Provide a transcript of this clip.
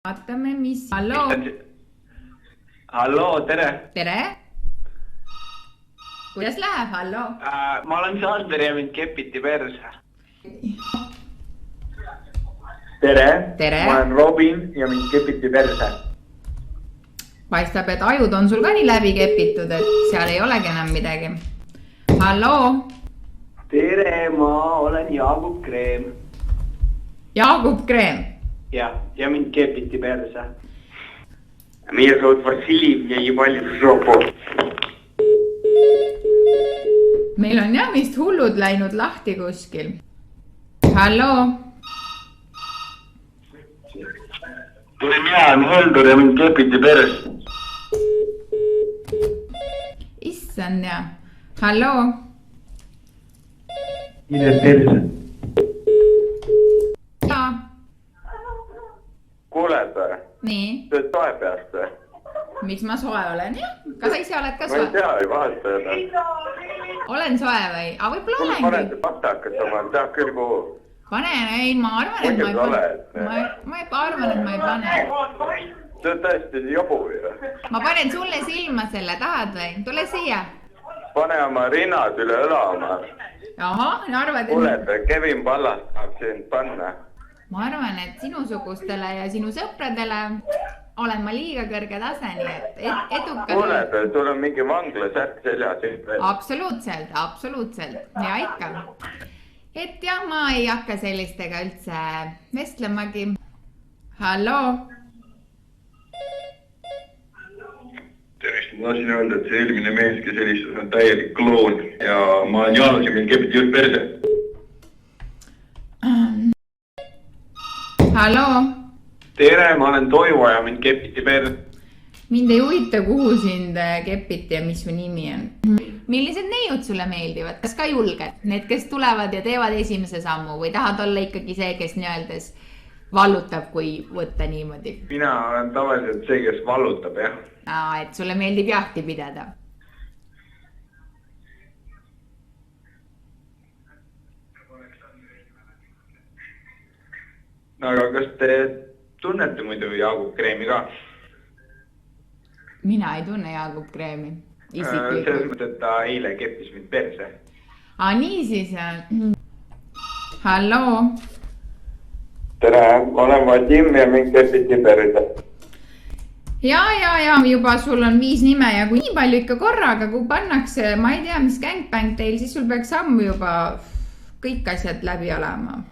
vaatame, mis... Halloo! Halloo, tere! Tere! Kuidas läheb, halloo? Ma olen Sander ja mind kepiti perse. Tere! Tere! Ma olen Robin ja mind kepiti perse. Paistab, et ajud on sul ka nii läbi kepitud, et seal ei olegi enam midagi. Halloo! Tere, ma olen Jaagup Kreem. Jaagup Kreem? Ja mind kepiti perse. Меня зовут Василий, меня ебали в жопу. Meil on jah vist hullud läinud lahti kuskil. Halloo! Mina olen Heldur ja mind kepiti perse. Issand ja. Halloo! Mine perse. Jaa. Kuuled või? Nii? Sa oled soe peast või? Miks ma soe olen? Jah? Kas sa ise oled ka Ma ei soe? tea, ei vahetada. Olen soe või? Aga võib-olla Kuule, olengi. paned patakat oma, tead küll kuhu. Panen, ei, ma arvan, et ma ei pane. Ma arvan, et ma ei pane. See on täiesti jobu ju. Ma panen sulle silma selle, tahad või? Tule siia. Pane oma rinnad üle õla oma. Ahah, arvad, Kuuled või? Kevin Pallas tahab sind panna. Ma arvan, et sinusugustele ja sinu sõpradele olen ma liiga kõrge tase, nii et edukad. Kuuled või? Sul on mingi vanglasärk seljas. Absoluutselt, absoluutselt. Ja ikka. Et jah, ma ei hakka sellistega üldse vestlemagi. Halloo! Tervist, ma tahtsin öelda, et see eelmine mees, kes helistas, on täielik kloon ja ma olen Jaanus ja mind kepiti just perse. Halloo! Tere, ma olen Toivo ja mind kepiti perse. Mind ei huvita, kuhu sind kepiti ja mis su nimi on. Millised neiud sulle meeldivad? Kas ka julged? Need, kes tulevad ja teevad esimese sammu või tahad olla ikkagi see, kes nii-öeldes vallutab, kui võtta niimoodi? Mina olen tavaliselt see, kes vallutab, jah. Et sulle meeldib jahti pidada. Aga kas te tunnete muidu Jaagup Kreemi ka? Mina ei tunne Jaagup Kreemi. Selles mõttes, et ta eile keppis mind perse. Nii siis. Halloo! Tere, olen Vadim ja mind kepiti perse. Ja, juba sul on 5 nime ja kui nii palju ikka korraga, kui pannakse, ma ei tea, mis gangbang teil, siis sul peaks ammu juba kõik asjad läbi olema.